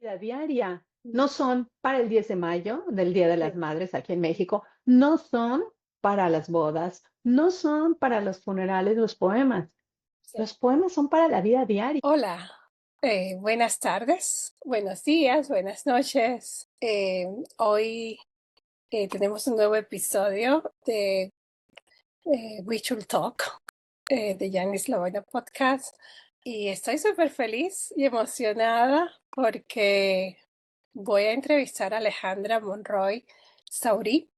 vida diaria. No son para el 10 de mayo, del Día de las Madres aquí en México, no son para las bodas, no son para los funerales, los poemas. Sí. Los poemas son para la vida diaria. Hola, buenas tardes, buenos días, buenas noches. Hoy tenemos un nuevo episodio de We Should Talk de Janis Loboya Podcast y estoy súper feliz y emocionada porque voy a entrevistar a Alejandra Monroy Saurí,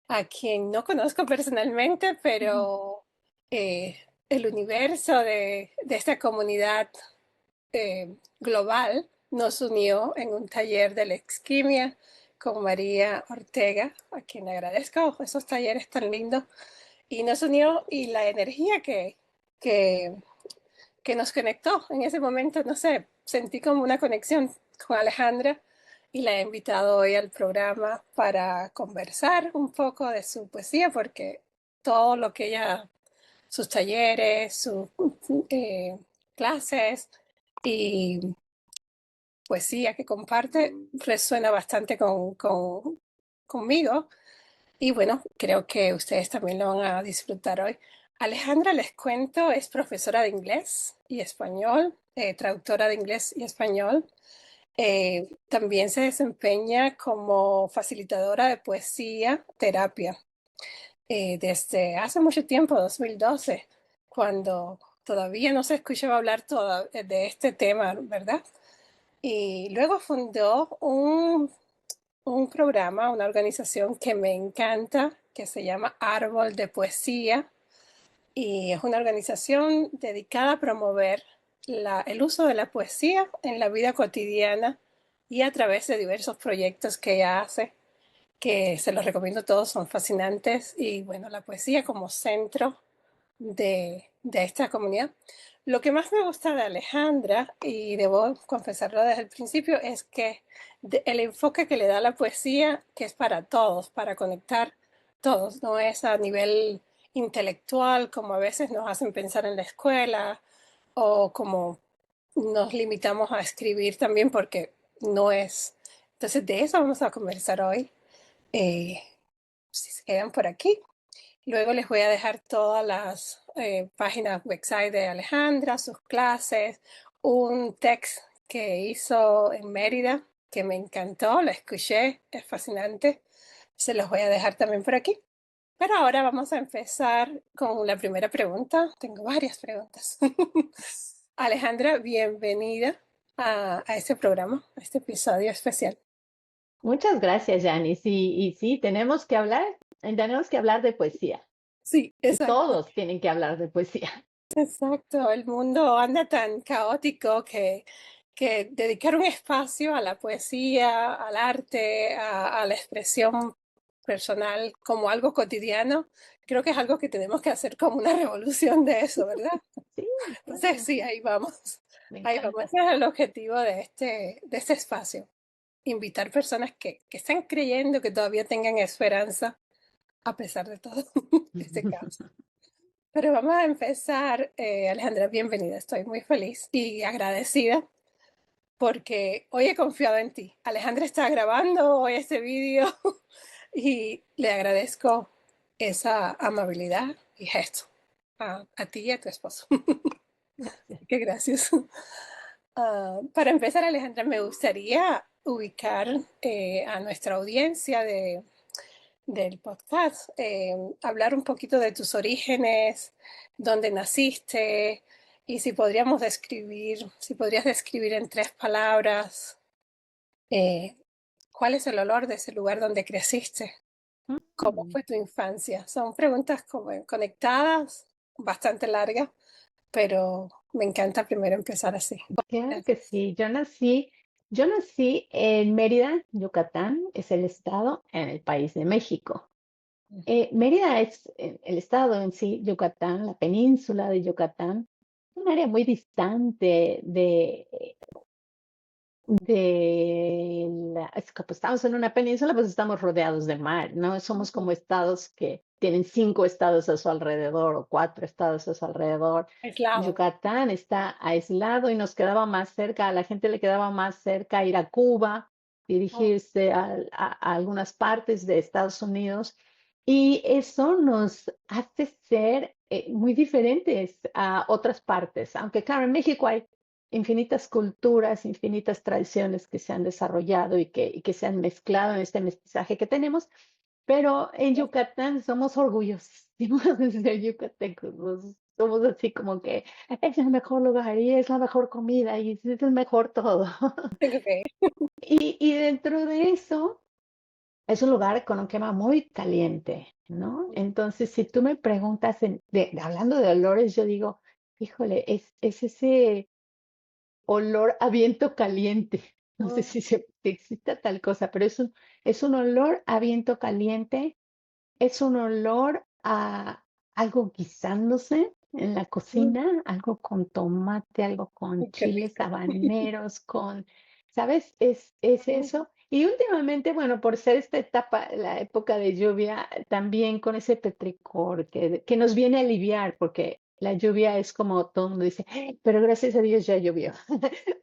a quien no conozco personalmente, Ujú. pero eh, el universo de esta comunidad global nos unió en un taller de Lexquimia con María Ortega, a quien agradezco esos talleres tan lindos, y nos unió y la energía que, que nos conectó en ese momento, no sé, sentí como una conexión con Alejandra y la he invitado hoy al programa para conversar un poco de su poesía, porque todo lo que ella, sus talleres, sus eh, clases y poesía que comparte resuena bastante conmigo y bueno, creo que ustedes también lo van a disfrutar hoy. Alejandra, les cuento, es profesora de inglés y español, traductora de inglés y español. También se desempeña como facilitadora de poesía, terapia, desde hace mucho tiempo, 2012, cuando todavía no se escuchaba hablar de este tema, ¿verdad? Y luego fundó un programa, una organización que me encanta, que se llama Árbol de Poesía, y es una organización dedicada a promover el uso de la poesía en la vida cotidiana y a través de diversos proyectos que ella hace, que se los recomiendo todos, son fascinantes, y bueno, la poesía como centro de esta comunidad. Lo que más me gusta de Alejandra, y debo confesarlo desde el principio, es que el enfoque que le da la poesía, que es para todos, para conectar todos, no es a nivel intelectual como a veces nos hacen pensar en la escuela o como nos limitamos a escribir también porque no es. Entonces de eso vamos a conversar hoy, eh, si se quedan por aquí. Luego les voy a dejar todas las páginas website de Alejandra, sus clases, un text que hizo en Mérida que me encantó, lo escuché, es fascinante. Se los voy a dejar también por aquí. Pero ahora vamos a empezar con la primera pregunta. Tengo varias preguntas. Alejandra, bienvenida a este programa, a este episodio especial. Muchas gracias, Janice. Y sí, tenemos que hablar de poesía. Sí, Y exacto. todos tienen que hablar de poesía. Exacto, el mundo anda tan caótico que dedicar un espacio a la poesía, al arte, a la expresión personal como algo cotidiano, creo que es algo que tenemos que hacer como una revolución de eso, ¿verdad? Sí, Entonces, claro. sí, ahí vamos. Me Ahí vamos. encanta. Ese es el objetivo de este espacio. Invitar personas que están creyendo que todavía tengan esperanza a pesar de todo este caos. Pero vamos a empezar, Alejandra, bienvenida. Estoy muy feliz y agradecida porque hoy he confiado en ti. Alejandra está grabando hoy este vídeo y le agradezco esa amabilidad y gesto a ti y a tu esposo. Gracias. Qué gracias. Para empezar, Alejandra, me gustaría ubicar a nuestra audiencia del podcast, hablar un poquito de tus orígenes, dónde naciste y si podrías describir en 3 palabras eh, cuál es el olor de ese lugar donde creciste, cómo Mm. fue tu infancia. Son preguntas como conectadas, bastante largas, pero me encanta primero empezar así. Claro que Gracias. sí. Yo nací en Mérida, Yucatán, es el estado en el país de México. Mérida es el estado en sí, Yucatán, la península de Yucatán, un área muy distante es que, pues, estamos en una península, pues estamos rodeados de mar, ¿no? Somos como estados que tienen 5 estados a su alrededor o 4 estados a su alrededor. Aislado. Yucatán está aislado y nos quedaba más cerca, a la gente le quedaba más cerca ir a Cuba, Oh, dirigirse a algunas partes de Estados Unidos. Y eso nos hace ser muy diferentes a otras partes, aunque claro, en México hay infinitas culturas, infinitas tradiciones que se han desarrollado y que se han mezclado en este mestizaje que tenemos, pero en Yucatán somos orgullosísimos de ser yucatecos, somos así como que es el mejor lugar y es la mejor comida y es el mejor todo. okay. Y dentro de eso es un lugar con un clima muy caliente, ¿no? Entonces, si tú me preguntas, hablando de olores, yo digo, híjole, es ese olor a viento caliente. No sé Oh, si exista tal cosa, pero es un olor a viento caliente, es un olor a algo guisándose en la mm, cocina, algo con tomate, algo con qué chiles rico. habaneros, ¿sabes? Es Mm, eso. Y últimamente, bueno, por ser esta etapa, la época de lluvia, también con ese petricor que nos viene a aliviar, porque la lluvia es como todo el mundo dice, "Ay, pero gracias a Dios ya llovió",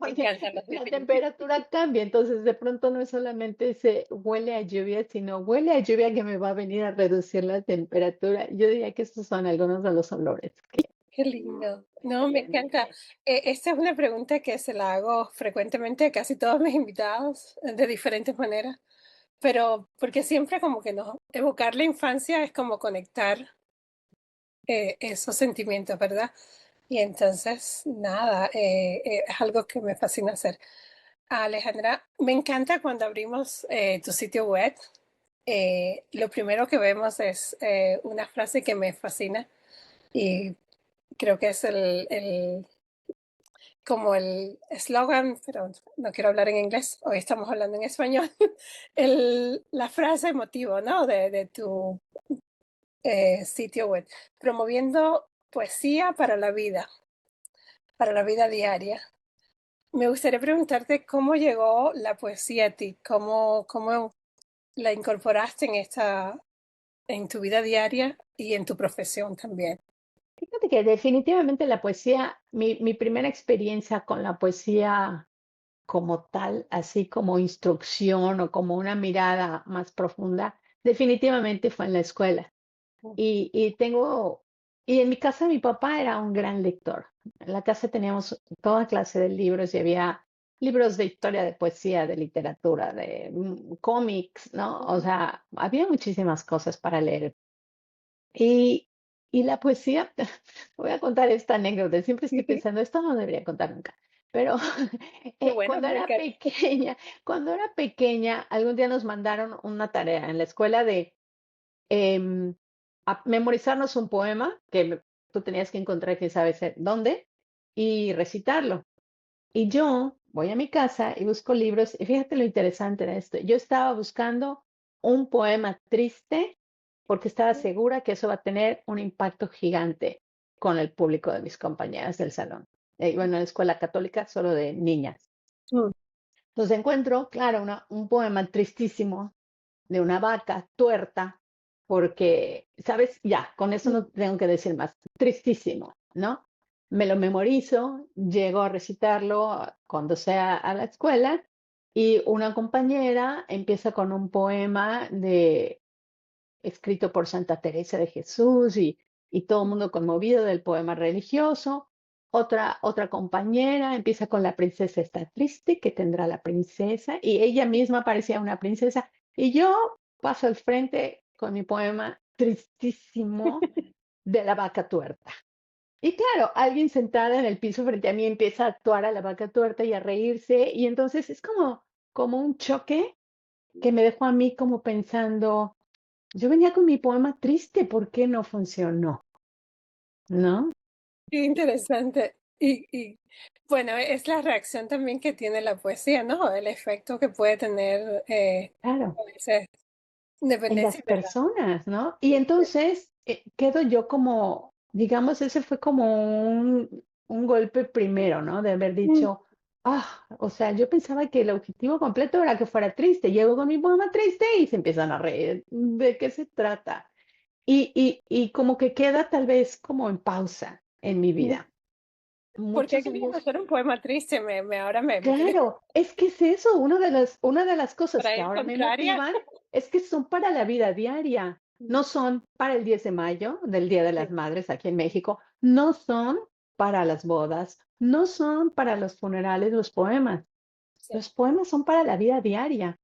me porque encantan los la detalles. temperatura cambia, entonces de pronto no es solamente se huele a lluvia, sino huele a lluvia que me va a venir a reducir la temperatura. Yo diría que estos son algunos de los olores Qué lindo. No, que me hay en encanta. México. Esta es una pregunta que se la hago frecuentemente a casi todos mis invitados, de diferentes maneras, pero porque siempre como que no, evocar la infancia es como conectar esos sentimientos, ¿verdad? Y entonces, nada, es algo que me fascina hacer. Alejandra, me encanta cuando abrimos tu sitio web. Lo primero que vemos es una frase que me fascina y creo que es como el eslogan, pero no quiero hablar en inglés, hoy estamos hablando en español, la frase emotivo, ¿no? De tu sitio web, promoviendo poesía para la vida diaria. Me gustaría preguntarte cómo llegó la poesía a ti, cómo la incorporaste en tu vida diaria y en tu profesión también. Fíjate que definitivamente la poesía, mi primera experiencia con la poesía como tal, así como instrucción o como una mirada más profunda, definitivamente fue en la escuela. Y tengo, y en mi casa mi papá era un gran lector. En la casa teníamos toda clase de libros y había libros de historia, de poesía, de literatura, de cómics, ¿no? O sea, había muchísimas cosas para leer. Y, y la poesía, voy a contar esta anécdota, siempre estoy Ujú. pensando, esto no debería contar nunca, pero Qué bueno, cuando me era encanta. pequeña, cuando era pequeña, algún día nos mandaron una tarea en la escuela de em, a memorizarnos un poema tú tenías que encontrar, quién sabe dónde, y recitarlo. Y yo voy a mi casa y busco libros, y fíjate lo interesante de esto. Yo estaba buscando un poema triste porque estaba segura que eso va a tener un impacto gigante con el público de mis compañeras del salón. Bueno, en la escuela católica solo de niñas. Mm, Entonces encuentro, claro, un poema tristísimo de una vaca tuerta, porque, ¿sabes? Ya, con eso mm, no tengo que decir más. Tristísimo, ¿no? Me lo memorizo, llego a recitarlo cuando sea a la escuela y una compañera empieza con un poema escrito por Santa Teresa de Jesús y todo el mundo conmovido del poema religioso. Otra compañera empieza con la princesa está triste, que tendrá la princesa, y ella misma parecía una princesa. Y yo paso al frente con mi poema tristísimo de la vaca tuerta. Y claro, alguien sentada en el piso frente a mí empieza a actuar a la vaca tuerta y a reírse, y entonces es como un choque que me dejó a mí como pensando, yo venía con mi poema triste, ¿por qué no funcionó? ¿No? qué interesante. Bueno, es la reacción también que tiene la poesía, ¿no? El efecto que puede tener Claro, a veces en dependencia, las ¿verdad? personas, ¿no? Y entonces quedo yo como, digamos, ese fue como un golpe primero, ¿no? De haber Mm, dicho, o sea, yo pensaba que el objetivo completo era que fuera triste. Llego con mi poema triste y se empiezan a reír. ¿De qué se trata? y como que queda tal vez como en pausa en mi Ujú. vida. ¿Por qué Muchos de querías ellos, hacer un poema triste? Ahora me quedé claro, es que es eso, una de las cosas para que ir ahora me contraria. motivan es que son para la vida diaria, Mm, no son para el 10 de mayo, del Día de las sí, Madres aquí en México, no son para las bodas, no son para los funerales sí, los poemas son para la vida diaria.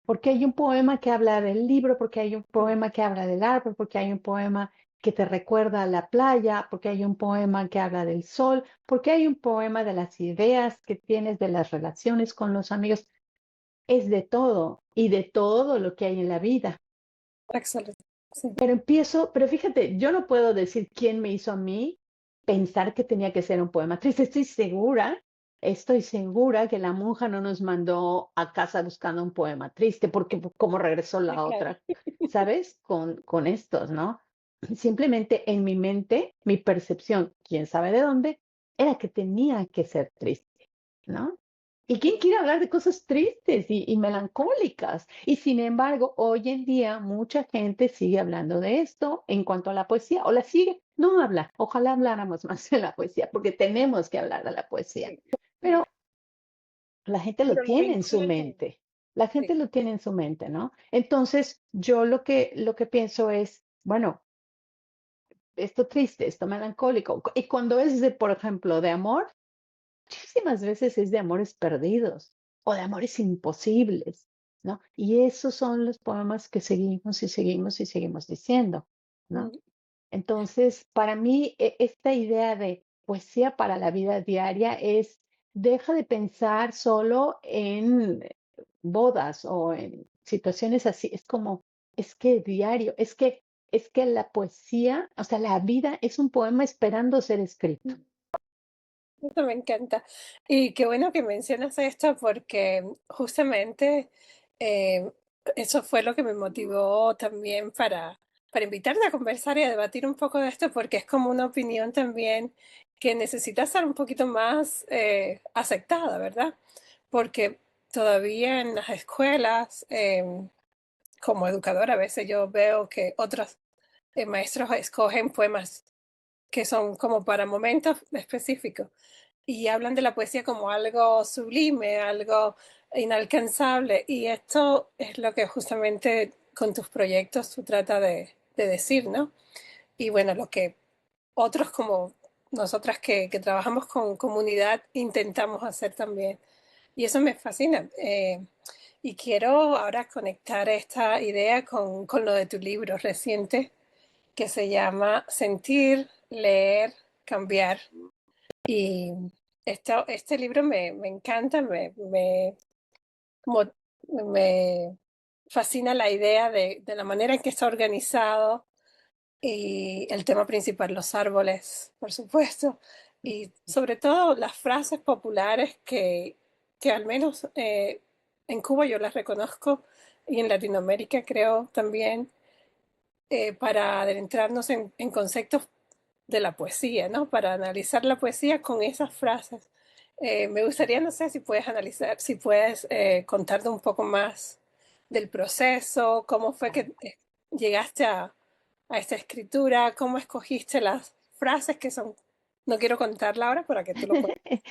Porque hay un poema que habla del libro, porque hay un mm, poema que habla del árbol, porque hay un poema que te recuerda a la playa, porque hay un poema que habla del sol, porque hay un poema de las ideas que tienes, de las relaciones con los amigos. Es de todo y de todo lo que hay en la vida. excelente. Sí, Pero fíjate, yo no puedo decir quién me hizo a mí pensar que tenía que ser un poema triste. Estoy segura que la monja no nos mandó a casa buscando un poema triste, porque como regresó sí, la claro. otra, ¿sabes? Con estos, ¿no? Simplemente en mi mente, mi percepción, quién sabe de dónde, era que tenía que ser triste, ¿no? ¿Y quién quiere hablar de cosas tristes y melancólicas? Y sin embargo, hoy en día mucha gente sigue hablando de esto en cuanto a la poesía, o la sigue, no habla. Ojalá habláramos más de la poesía, porque tenemos que hablar de la poesía. Sí, Pero la gente lo pero lo tiene en su vinculan con... mente. La Sí. gente lo tiene en su mente, ¿no? Entonces, yo lo que pienso es, bueno, esto triste, esto melancólico. Y cuando es de, por ejemplo, de amor, muchísimas veces es de amores perdidos o de amores imposibles, ¿no? Y esos son los poemas que seguimos y seguimos y seguimos diciendo, ¿no? Mm, Entonces, para mí, esta idea de poesía para la vida diaria es, deja de pensar solo en bodas o en situaciones así, es como, es que diario, es que la poesía, o sea, la vida es un poema esperando ser escrito. mm. Eso me encanta. Y qué bueno que mencionas esto porque justamente eh, eso fue lo que me motivó también para invitarte a conversar y a debatir un poco de esto porque es como una opinión también que necesita ser un poquito más aceptada, ¿verdad? Porque todavía en las escuelas, como educadora, a veces yo veo que otros maestros escogen poemas que son como para momentos específicos y hablan de la poesía como algo sublime, algo inalcanzable. Y esto es lo que justamente con tus proyectos tú tratas de decir, ¿no? Y bueno, lo que otros como nosotras que trabajamos con comunidad intentamos hacer también. Y eso me fascina. Y quiero ahora conectar esta idea con lo de tu libro reciente que se llama Sentir, Leer, Cambiar. Y este libro me encanta, mo- me fascina la idea de la manera en que está organizado y el tema principal, los árboles, por supuesto, y sobre todo las frases populares que al menos en Cuba yo las reconozco y en Latinoamérica creo también para adentrarnos en conceptos de la poesía, ¿no? Para analizar la poesía con esas frases. Me gustaría, no sé si puedes analizar, si puedes contarnos un poco más del proceso, cómo fue que llegaste a esta escritura, cómo escogiste las frases que son, no quiero contarla ahora para que tú lo cuentes,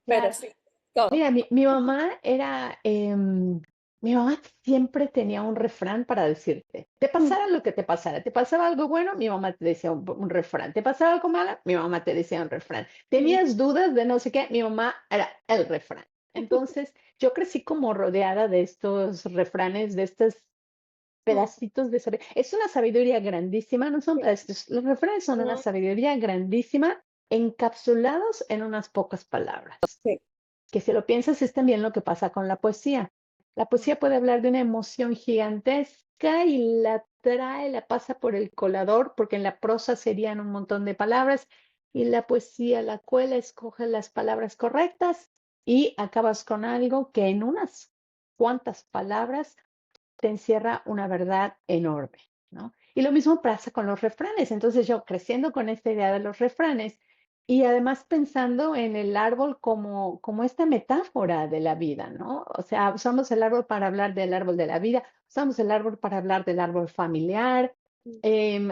pero Claro. sí, todo. Mira, mi mamá era, mi mamá siempre tenía un refrán para decirte. Te Mm, pasara lo que te pasara. Te pasaba algo bueno, mi mamá te decía un refrán. Te pasaba algo malo, mi mamá te decía un refrán. mm, Tenías dudas de no sé qué, mi mamá era el refrán. Entonces, yo crecí como rodeada de estos refranes, de estos mm, pedacitos de sabiduría. Es una sabiduría grandísima, no son sí, pedacitos. Los refranes son una mm, sabiduría grandísima encapsulados en unas pocas palabras, sí, que si lo piensas es también lo que pasa con la poesía. La mm, poesía puede hablar de una emoción gigantesca y la trae, la pasa por el colador, porque en la prosa serían un montón de palabras, y la poesía la cuela, escoge las palabras correctas y acabas con algo que en unas cuantas palabras te encierra una verdad enorme, ¿no? Y lo mismo pasa con los refranes. Entonces yo creciendo con esta idea de los refranes y además pensando en el árbol como esta metáfora de la vida, ¿no? O sea, usamos el árbol para hablar del árbol de la vida, usamos el árbol para hablar del árbol familiar,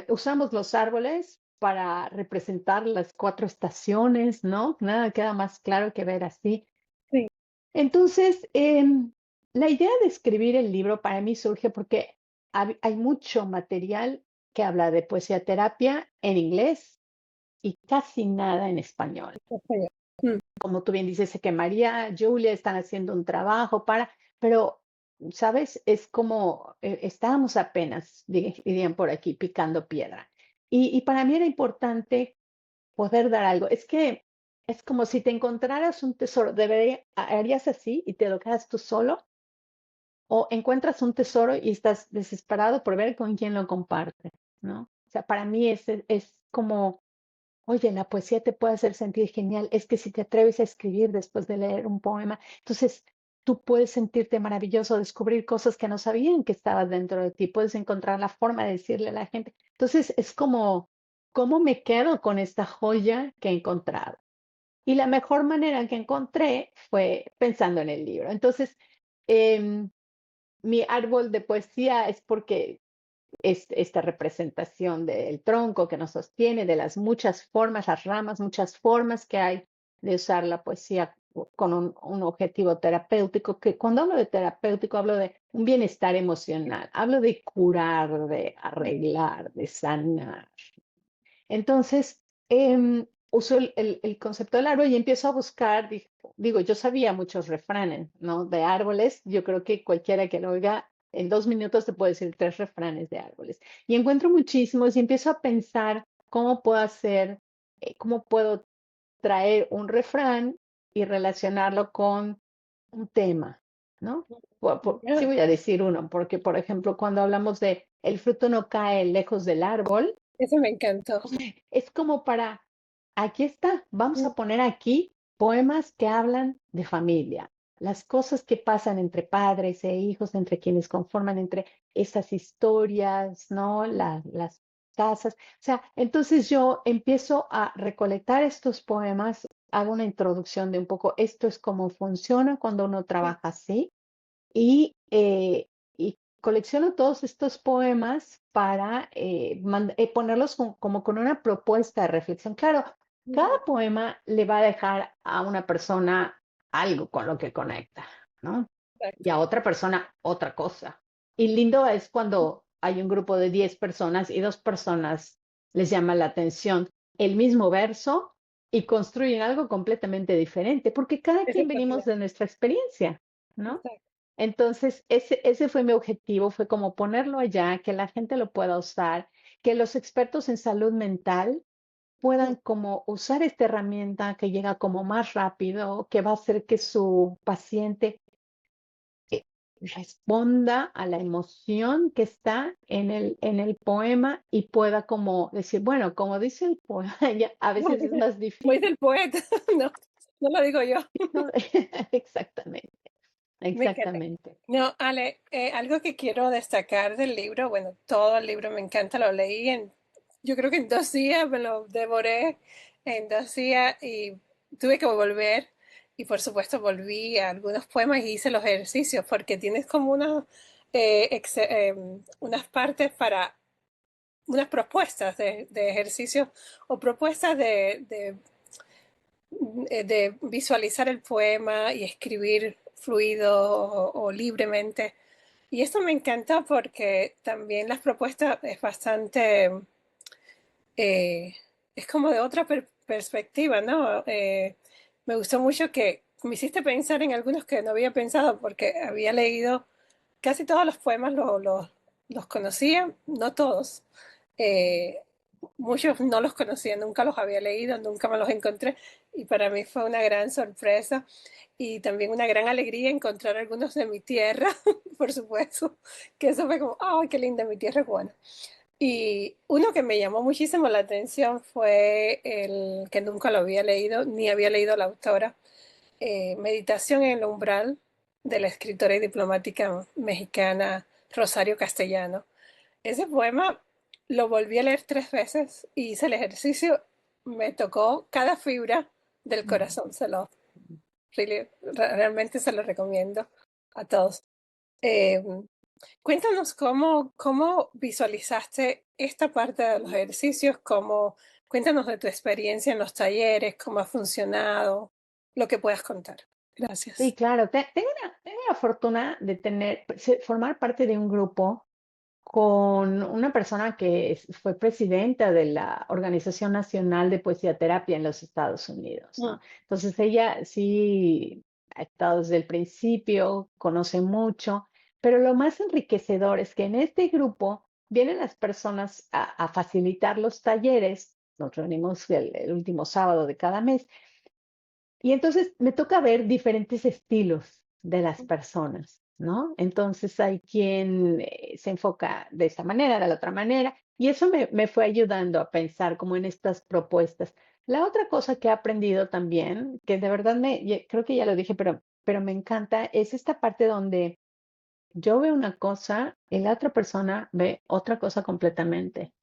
Usamos los árboles para representar las 4 estaciones, ¿no? Nada queda más claro que ver así. Sí, Entonces, la idea de escribir el libro para mí surge porque hay mucho material que habla de poesía terapia en inglés y casi nada en español. español. Mm, Como tú bien dices, sé que María, Julia están haciendo un trabajo pero, ¿sabes? Es como, estábamos apenas, dirían por aquí, picando piedra. Y para mí era importante poder dar algo. Es que es como si te encontraras un tesoro, harías así y te lo quedas tú solo, o encuentras un tesoro y estás desesperado por ver con quién lo comparte, ¿no? O sea, para mí es como, oye, la poesía te puede hacer sentir genial. Es que si te atreves a escribir después de leer un poema, entonces tú puedes sentirte maravilloso, descubrir cosas que no sabían que estaban dentro de ti, puedes encontrar la forma de decirle a la gente. Entonces es como, ¿cómo me quedo con esta joya que he encontrado? Y la mejor manera que encontré fue pensando en el libro. Entonces, em, mi árbol de poesía es porque esta representación del tronco que nos sostiene, de las muchas formas, las ramas, muchas formas que hay de usar la poesía con un objetivo terapéutico, que cuando hablo de terapéutico hablo de un bienestar emocional, hablo de curar, de arreglar, de sanar. Entonces, uso el concepto del árbol y empiezo a buscar, digo, yo sabía muchos refranes, ¿no? De árboles, yo creo que cualquiera que lo oiga, en 2 minutos te puede decir 3 refranes de árboles. Y encuentro muchísimos y empiezo a pensar cómo puedo hacer, cómo puedo traer un refrán y relacionarlo con un tema, ¿no? Sí ya, voy a decir uno, porque, por ejemplo, cuando hablamos de el fruto no cae lejos del árbol, eso me encantó. es como para, aquí está, vamos Mm, a poner aquí poemas que hablan de familia, las cosas que pasan entre padres e hijos, entre quienes conforman entre esas historias, ¿no? Las casas. O sea, entonces yo empiezo a recolectar estos poemas, hago una introducción de un poco, esto es cómo funciona cuando uno mm, trabaja así y colecciono todos estos poemas para ponerlos como con una propuesta de reflexión. Claro, mm, cada poema le va a dejar a una persona algo con lo que conecta, ¿no? Y exacto. a otra persona otra cosa. Y lindo es cuando hay un grupo de 10 personas y 2 personas les llama la atención el mismo verso y construyen algo completamente diferente, porque cada Eso quien es venimos fascinante. de nuestra experiencia, ¿no? Exacto. Entonces, ese fue mi objetivo, fue como ponerlo allá, que la gente lo pueda usar, que los expertos en salud mental Mm, puedan como usar esta herramienta que llega como más rápido, que va a hacer que su paciente responda a la emoción que está en el poema y pueda como decir, bueno, como dice el poema, ya a Como veces es dice más como dice difícil, el poeta, no, no lo digo yo. ¿no? Exactamente, Me encanta. exactamente. No, Ale, algo que quiero destacar del libro, bueno, todo el libro me encanta, lo leí yo creo que en 2 días, me lo devoré en 2 días y tuve que volver y por supuesto volví a algunos poemas y hice los ejercicios porque tienes como unas partes para unas propuestas de ejercicios o propuestas de visualizar el poema y escribir fluido o libremente. Y esto me encanta porque también las propuestas es bastante, eh, es como de otra perspectiva, ¿no? Me gustó mucho que me hiciste pensar en algunos que no había pensado porque había leído casi todos los poemas, los conocía, no todos. Eh, Muchos no los conocía, nunca los había leído, nunca me los encontré y para mí fue una gran sorpresa y también una gran alegría encontrar algunos de mi tierra, por supuesto, que eso fue como, ¡ay, qué linda mi tierra cubana! Y uno que me llamó muchísimo la atención fue el que nunca lo había leído, ni había leído la autora, Meditación en el umbral, de la escritora y diplomática mexicana Rosario Castellano. Ese poema lo volví a leer 3 veces y hice el ejercicio, me tocó cada fibra del Mm. corazón, realmente se lo recomiendo a todos. Eh, Cuéntanos cómo visualizaste esta parte de los ejercicios, cuéntanos de tu experiencia en los talleres, cómo ha funcionado, lo que puedas contar. Sí, Gracias. claro. Tengo la fortuna de formar parte de un grupo con una persona que fue presidenta de la Organización Nacional de Poesía Terapia en los Estados Unidos, Mm, ¿no? Entonces ella sí ha estado desde el principio, conoce mucho, pero lo más enriquecedor es que en este grupo vienen las personas a facilitar los talleres. Nos reunimos el último sábado de cada mes y entonces me toca ver diferentes estilos de las mm, personas, ¿no? Entonces hay quien se enfoca de esta manera, de la otra manera, y eso me fue ayudando a pensar como en estas propuestas. La otra cosa que he aprendido también, que de verdad creo que ya lo dije, pero me encanta, es esta parte donde yo veo una cosa y la otra persona ve otra cosa completamente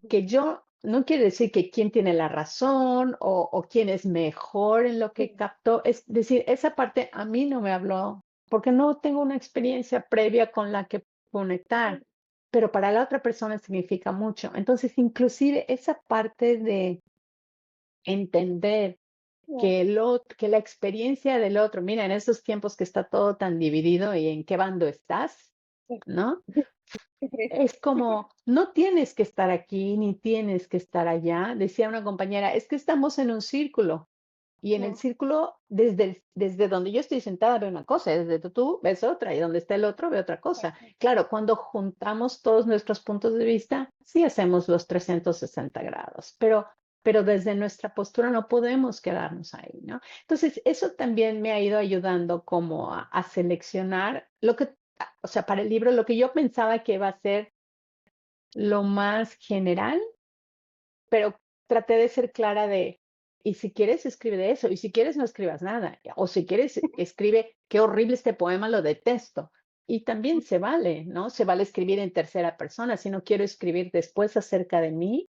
que yo no quiere decir que quién tiene la razón o quién es mejor en lo que sí, captó. Es decir, esa parte a mí no me habló porque no tengo una experiencia previa con la que conectar, pero para la otra persona significa mucho. Entonces, inclusive esa parte de entender mm, que la experiencia del otro, mira, en esos tiempos que está todo tan dividido y en qué bando estás, sí. ¿no? Sí, Es como, no tienes que estar aquí ni tienes que estar allá. Decía una compañera, es que estamos en un círculo y en el mm, círculo, desde donde yo estoy sentada veo una cosa, desde tú ves otra y donde está el otro ve otra cosa. Claro, cuando juntamos todos nuestros puntos de vista, sí hacemos los 360 grados, pero desde nuestra postura no podemos quedarnos ahí, ¿no? Entonces, eso también me ha ido ayudando como a seleccionar lo que, o sea, para el libro, lo que yo pensaba que iba a ser lo más general, pero traté de ser clara de, y si quieres, escribe de eso, y si quieres, no escribas nada, o si quieres, escribe, qué horrible este poema, lo detesto. Y también se vale, ¿no? Se vale escribir en tercera persona. Si no quiero escribir después acerca de mí,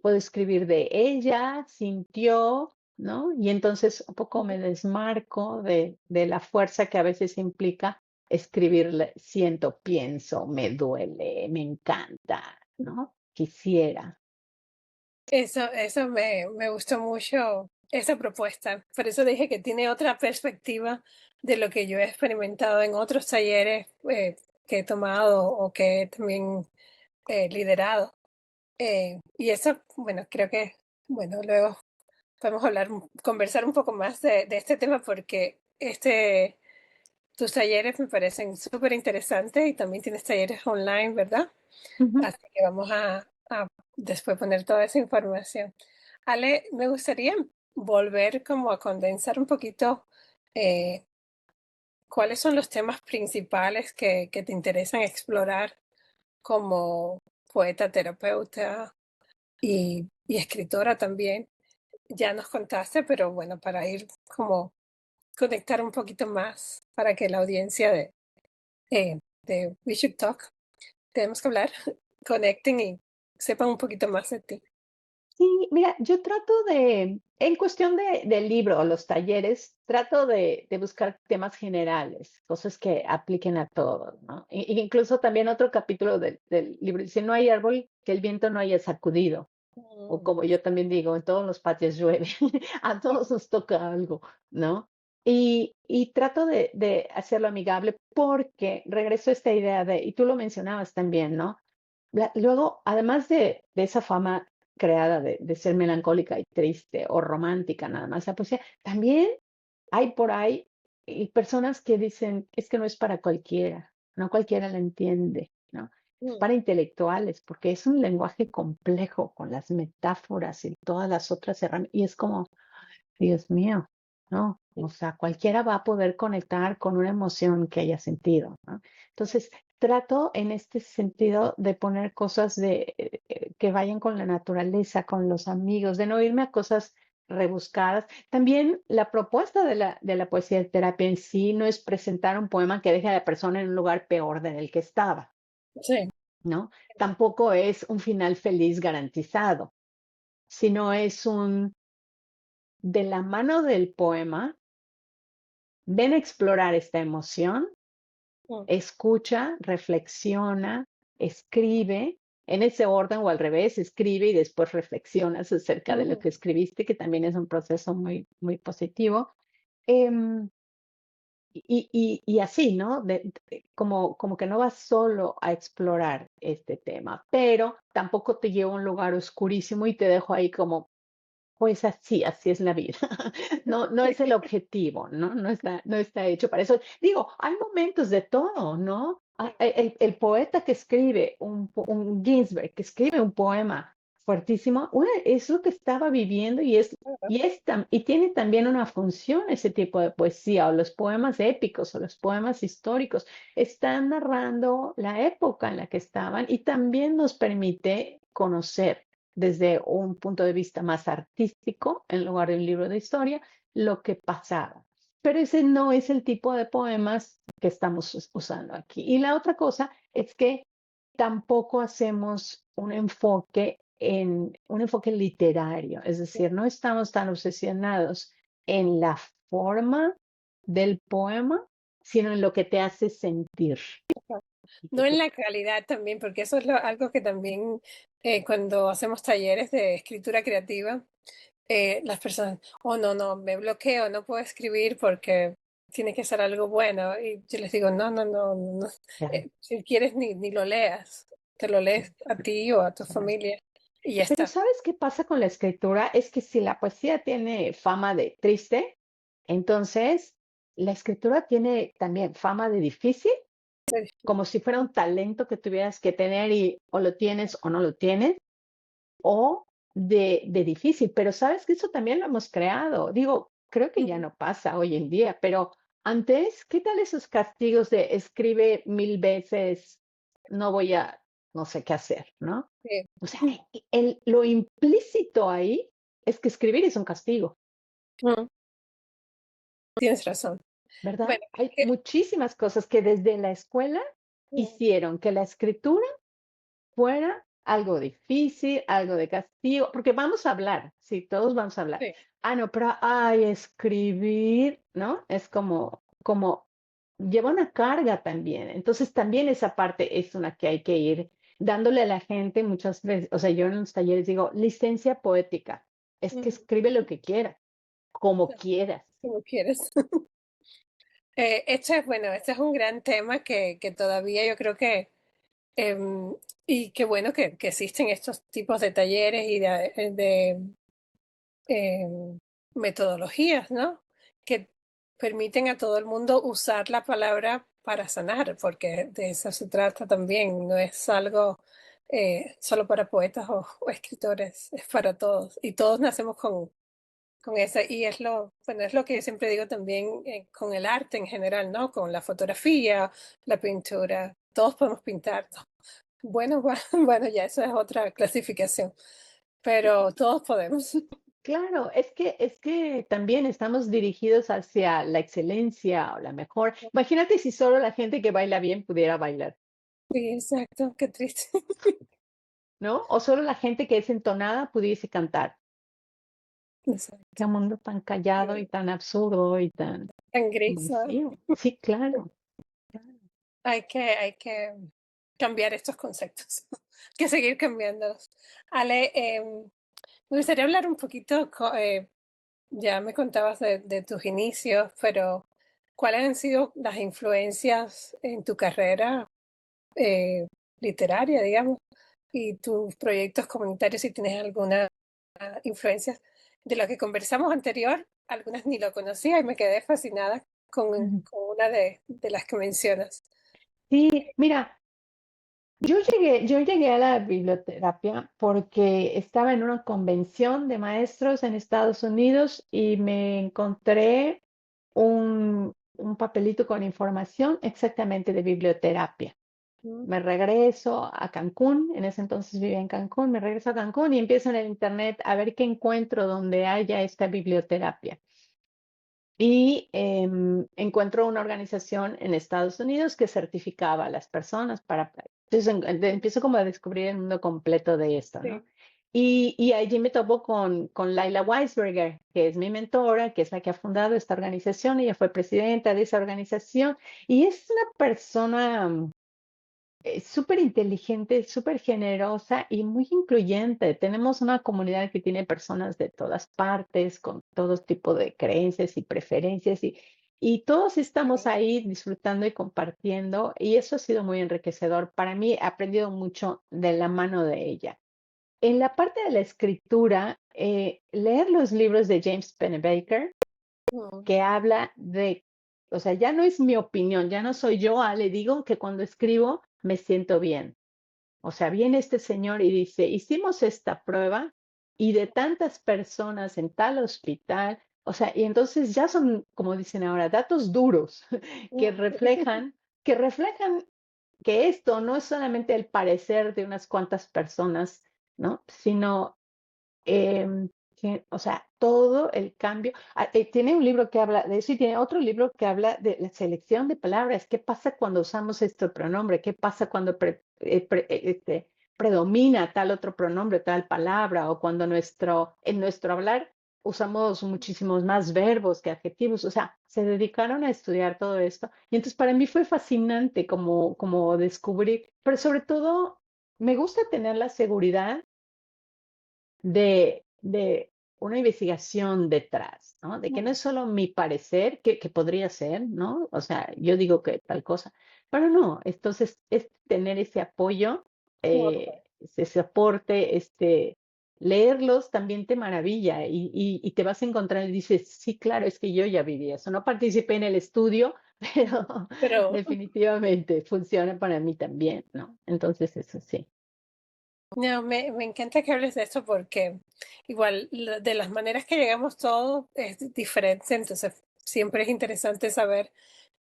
puedo escribir de ella, sintió, ¿no? Y entonces un poco me desmarco de la fuerza que a veces implica escribir, siento, pienso, me duele, me encanta, ¿no? Quisiera. eso me gustó mucho, esa propuesta. Por eso dije que tiene otra perspectiva de lo que yo he experimentado en otros talleres que he tomado o que he también liderado. Y eso, bueno, creo que, bueno, luego podemos hablar, conversar un poco más de este tema porque tus talleres me parecen súper interesantes y también tienes talleres online, ¿verdad? Ujú, Así que vamos a después poner toda esa información. Ale, me gustaría volver como a condensar un poquito eh, cuáles son los temas principales que te interesan explorar como poeta, terapeuta y escritora también. Ya nos contaste, pero bueno, para ir como conectar un poquito más para que la audiencia de We Should Talk, tenemos que hablar, conecten y sepan un poquito más de ti. sí, mira, yo trato en cuestión del libro, los talleres, trato de buscar temas generales, cosas que apliquen a todos, ¿no? Incluso también otro capítulo del libro dice, no hay árbol que el viento no haya sacudido, o Mm, como yo también digo, en todos los patios llueve, a todos nos toca algo, ¿no? Y trato de hacerlo amigable porque regreso a esta idea de, y tú lo mencionabas también, ¿no? Luego, además de esa fama creada de ser melancólica y triste o romántica nada más, la poesía, también hay por ahí personas que dicen, es que no es para cualquiera, no cualquiera la entiende, ¿no? Es mm, para intelectuales, porque es un lenguaje complejo con las metáforas y todas las otras herramientas, y es como, Dios mío, ¿no? O sea, cualquiera va a poder conectar con una emoción que haya sentido, ¿no? Entonces, trato en este sentido de poner cosas que vayan con la naturaleza, con los amigos, de no irme a cosas rebuscadas. También la propuesta de la poesía de terapia en sí no es presentar un poema que deje a la persona en un lugar peor del que estaba, sí, ¿no? Tampoco es un final feliz garantizado, sino es de la mano del poema. Ven a explorar esta emoción, mm, escucha, reflexiona, escribe en ese orden o al revés, escribe y después reflexionas acerca de lo Ujú. que escribiste, que también es un proceso muy, muy positivo. Em, y así, ¿no? Como que no vas solo a explorar este tema, pero tampoco te llevo a un lugar oscurísimo y te dejo ahí como, pues así es la vida. No es el objetivo, ¿no? No está hecho para eso. Digo, hay momentos de todo, ¿no? El poeta que escribe, un Ginsberg, que escribe un poema fuertísimo, es lo que estaba viviendo y tiene también una función ese tipo de poesía, o los poemas épicos, o los poemas históricos. Están narrando la época en la que estaban y también nos permite conocer desde un punto de vista más artístico, en lugar de un libro de historia, lo que pasaba. Pero ese no es el tipo de poemas que estamos usando aquí. Y la otra cosa es que tampoco hacemos un enfoque literario, es decir, no estamos tan obsesionados en la forma del poema, sino en lo que te hace sentir. No en la calidad también, porque eso es algo que también cuando hacemos talleres de escritura creativa, las personas, oh no, no, me bloqueo, no puedo escribir porque tiene que ser algo bueno. Y yo les digo, no, no, no, no. Claro, Si quieres ni lo leas, te lo lees a ti o a tu claro. familia y ya Pero está. ¿sabes qué pasa con la escritura? Es que si la poesía tiene fama de triste, entonces la escritura tiene también fama de difícil, como si fuera un talento que tuvieras que tener y o lo tienes o no lo tienes, o de difícil. Pero sabes que eso también lo hemos creado. Digo, creo que ya Ujú. no pasa hoy en día, pero antes, ¿qué tal esos castigos de escribe 1000 veces, no voy a, no sé qué hacer, ¿no? Sí. O sea, lo implícito ahí es que escribir es un castigo, Mm, tienes razón. ¿verdad? Bueno, Hay muchísimas cosas que desde la escuela hicieron que la escritura fuera algo difícil, algo de castigo, porque vamos a hablar, sí, todos vamos a hablar. sí. Ah, no, pero, ay, escribir, ¿no? Es como, lleva una carga también. Entonces, también esa parte es una que hay que ir dándole a la gente muchas veces. O sea, yo en los talleres digo, licencia poética, es que Ujú. escribe lo que quieras, como quieras. Como quieres. Este es, bueno, este es un gran tema que todavía yo creo que, em, y qué bueno que existen estos tipos de talleres y de, metodologías, ¿no? Que permiten a todo el mundo usar la palabra para sanar, porque de eso se trata también, no es algo solo para poetas o escritores, es para todos. Y todos nacemos con esa, y bueno, es lo que yo siempre digo también con el arte en general, ¿no? Con la fotografía, la pintura, todos podemos pintar. Bueno, bueno, ya eso es otra clasificación, pero todos podemos. Claro, es que también estamos dirigidos hacia la excelencia o la mejor. Imagínate si solo la gente que baila bien pudiera bailar. Sí, exacto, qué triste. ¿No? O solo la gente que es entonada pudiese cantar. Qué Exacto. mundo tan callado y Sí, tan absurdo y tan tan gris, ¿no? vacío. Sí, claro, claro. Hay que cambiar estos conceptos, hay que seguir cambiándolos. Ale, me gustaría hablar un poquito, ya me contabas de tus inicios, pero ¿cuáles han sido las influencias en tu carrera eh, literaria, digamos, y tus proyectos comunitarios, si tienes alguna influencia de lo que conversamos anterior? Algunas ni lo conocía y me quedé fascinada Ujú. con una de las que mencionas. Sí, mira, yo llegué a la biblioterapia porque estaba en una convención de maestros en Estados Unidos y me encontré un papelito con información exactamente de biblioterapia. Mm, Me regreso a Cancún, en ese entonces vivía en Cancún, me regreso a Cancún y empiezo en el internet a ver qué encuentro donde haya esta biblioterapia. Y encuentro una organización en Estados Unidos que certificaba a las personas para. Entonces empiezo como a descubrir el mundo completo de esto, ¿no? sí. Y allí me topo con Laila Weisberger, que es mi mentora, que es la que ha fundado esta organización. Ella fue presidenta de esa organización y es una persona es súper inteligente, súper generosa y muy incluyente. Tenemos una comunidad que tiene personas de todas partes, con todo tipo de creencias y preferencias, y todos estamos ahí disfrutando y compartiendo, y eso ha sido muy enriquecedor. Para mí, he aprendido mucho de la mano de ella. En la parte de la escritura, leer los libros de James Pennebaker, Mm, que habla de, o sea, ya no es mi opinión, ya no soy yo, le digo que cuando escribo me siento bien. O sea, viene este señor y dice, hicimos esta prueba y de tantas personas en tal hospital, o sea, y entonces ya son, como dicen ahora, datos duros que mm, reflejan, que reflejan que esto no es solamente el parecer de unas cuantas personas, ¿no? Sino o sea, todo el cambio. Tiene un libro que habla de eso y tiene otro libro que habla de la selección de palabras. ¿Qué pasa cuando usamos este pronombre? ¿Qué pasa cuando predomina tal otro pronombre, tal palabra? O cuando en nuestro hablar usamos muchísimos más verbos que adjetivos. O sea, se dedicaron a estudiar todo esto. Y entonces para mí fue fascinante como descubrir, pero sobre todo me gusta tener la seguridad de una investigación detrás, ¿no? De que no mm, es solo mi parecer, que podría ser, ¿no? O sea, yo digo que tal cosa, pero no, entonces es tener ese apoyo, mm. ese aporte, leerlos también te maravilla y te vas a encontrar y dices, sí, claro, es que yo ya viví eso, no participé en el estudio, pero Pero definitivamente funciona para mí también, ¿no? Entonces, eso sí. no, me encanta que hables de esto porque igual de las maneras que llegamos todos es diferente, entonces siempre es interesante saber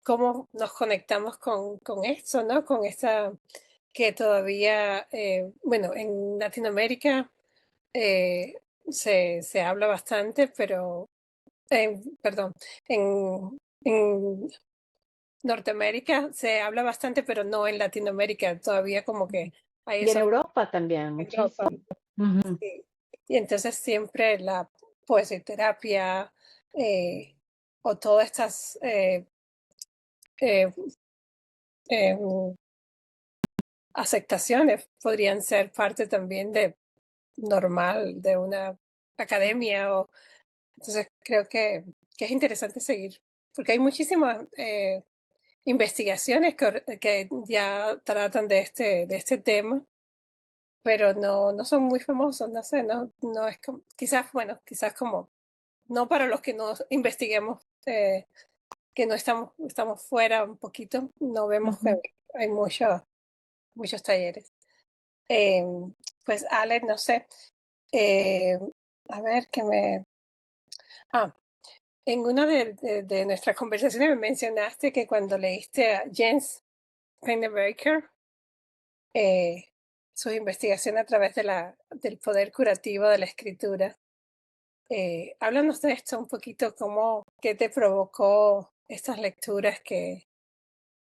cómo nos conectamos con esto, ¿no? Con esta que todavía, bueno, en Latinoamérica eh, se habla bastante, pero, perdón, en Norteamérica se habla bastante, pero no en Latinoamérica, todavía como que hay Y en esos Europa también, Europa. muchísimo. Ujú. Sí. Y entonces siempre la poesiterapia o todas estas eh, em, aceptaciones podrían ser parte también de normal de una academia. Entonces creo que es interesante seguir, porque hay muchísimas investigaciones que ya tratan de este tema, pero no son muy famosos, no sé, no es como, quizás, bueno, quizás como no para los que no investiguemos, que no estamos fuera un poquito, no vemos que Ujú. hay muchos talleres. Eh, pues, Alex, no sé, eh, a ver, que me... Ah, en una de nuestras conversaciones me mencionaste que cuando leíste a Jens Pennebaker, eh, su investigación a través del poder curativo de la escritura, háblanos de esto un poquito, qué te provocó estas lecturas que...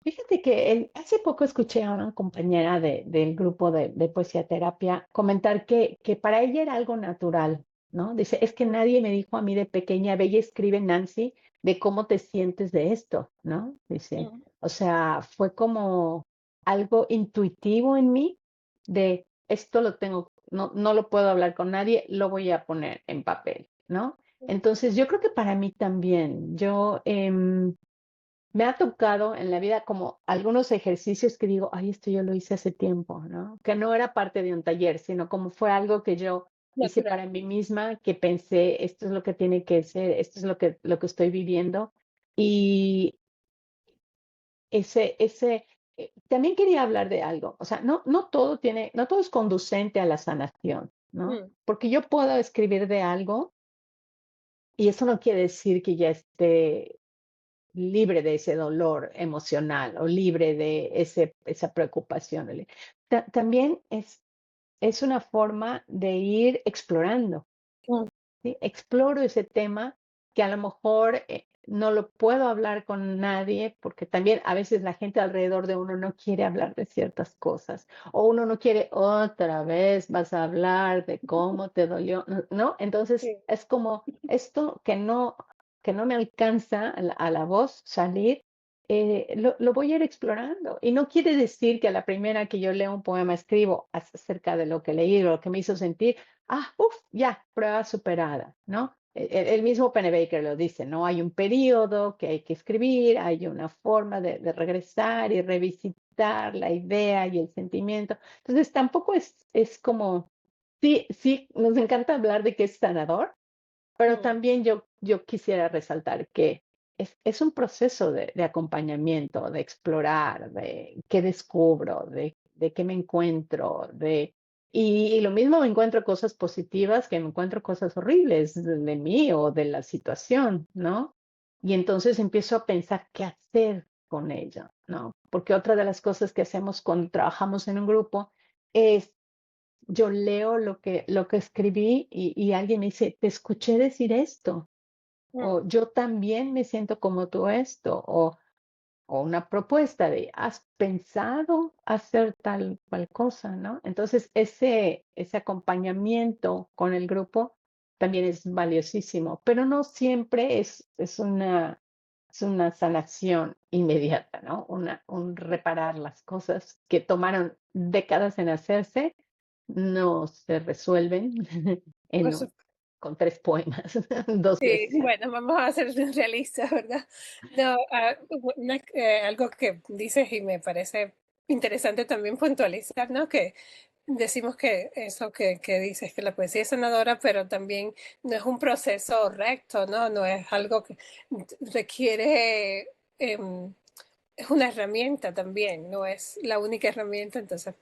Fíjate que hace poco escuché a una compañera del grupo de poesía terapia comentar que para ella era algo natural, ¿no? Dice, es que nadie me dijo a mí de pequeña, ve y escribe Nancy, de cómo te sientes de esto, ¿no? Dice, Mm, o sea, fue como algo intuitivo en mí de esto lo tengo, no lo puedo hablar con nadie, lo voy a poner en papel, ¿no? Entonces, yo creo que para mí también, me ha tocado en la vida como algunos ejercicios que digo, ay, esto yo lo hice hace tiempo, ¿no? Que no era parte de un taller, sino como fue algo que yo hice natural. para mí misma, que pensé, esto es lo que tiene que ser, esto es lo que estoy viviendo. Y también quería hablar de algo, o sea, no todo es conducente a la sanación, ¿no? Mm, Porque yo puedo escribir de algo y eso no quiere decir que ya esté libre de ese dolor emocional o libre de esa preocupación. También es una forma de ir explorando, mm, ¿sí? Exploro ese tema que a lo mejor no lo puedo hablar con nadie porque también a veces la gente alrededor de uno no quiere hablar de ciertas cosas o uno no quiere otra vez vas a hablar de cómo te dolió, ¿no? Entonces sí, es como esto que no me alcanza a la voz salir. lo voy a ir explorando. Y no quiere decir que a la primera que yo leo un poema escribo acerca de lo que leí o lo que me hizo sentir, ya, prueba superada, ¿no? El mismo Pennebaker lo dice, ¿no? Hay un periodo que hay que escribir, hay una forma de regresar y revisitar la idea y el sentimiento. Entonces, tampoco es como, sí, sí, nos encanta hablar de que es sanador, pero Mm, también yo quisiera resaltar que es un proceso de acompañamiento, de explorar, de qué descubro, de qué me encuentro, y lo mismo me encuentro cosas positivas que me encuentro cosas horribles de mí o de la situación, ¿no? Y entonces empiezo a pensar qué hacer con ello, ¿no? Porque otra de las cosas que hacemos cuando trabajamos en un grupo es yo leo lo que escribí y alguien me dice, te escuché decir esto, mm, o yo también me siento como tú esto, o una propuesta de, ¿has pensado hacer tal cual cosa, no? Entonces, ese acompañamiento con el grupo también es valiosísimo, pero no siempre es una sanación inmediata, ¿no? Un reparar las cosas que tomaron décadas en hacerse no se resuelven por en con 3 poemas, 2 Sí, veces. bueno, vamos a ser realistas, ¿verdad? No, algo que dices y me parece interesante también puntualizar, ¿no? Que decimos que eso que dices, que la poesía es sanadora, pero también no es un proceso recto, ¿no? No es algo que requiere, es una herramienta también, no es la única herramienta, entonces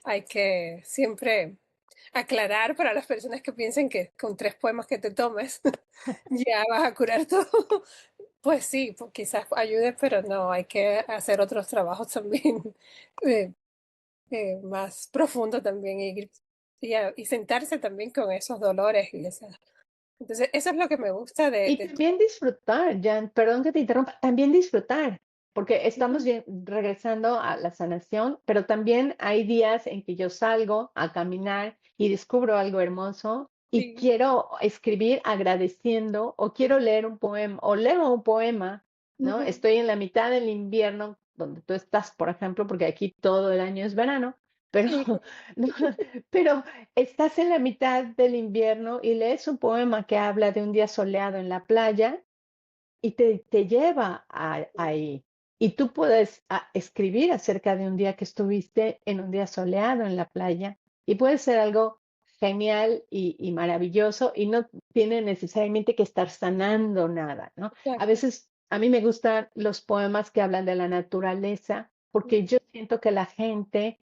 hay que siempre aclarar para las personas que piensen que con 3 poemas que te tomes ya vas a curar todo. Pues sí, quizás ayude, pero no, hay que hacer otros trabajos también eh, más profundo también y sentarse también con esos dolores Entonces, eso es lo que me gusta Y de tu... también disfrutar, Jan, perdón que te interrumpa, también disfrutar, porque estamos regresando a la sanación, pero también hay días en que yo salgo a caminar y descubro algo hermoso y Sí, quiero escribir agradeciendo o quiero leer un poema o leo un poema, ¿no? ujú, Estoy en la mitad del invierno, donde tú estás, por ejemplo, porque aquí todo el año es verano, pero, sí, no, pero estás en la mitad del invierno y lees un poema que habla de un día soleado en la playa y te lleva ahí. Y tú puedes escribir acerca de un día que estuviste en un día soleado en la playa y puede ser algo genial y maravilloso y no tiene necesariamente que estar sanando nada, ¿no? A exacto. veces a mí me gustan los poemas que hablan de la naturaleza porque yo siento que la gente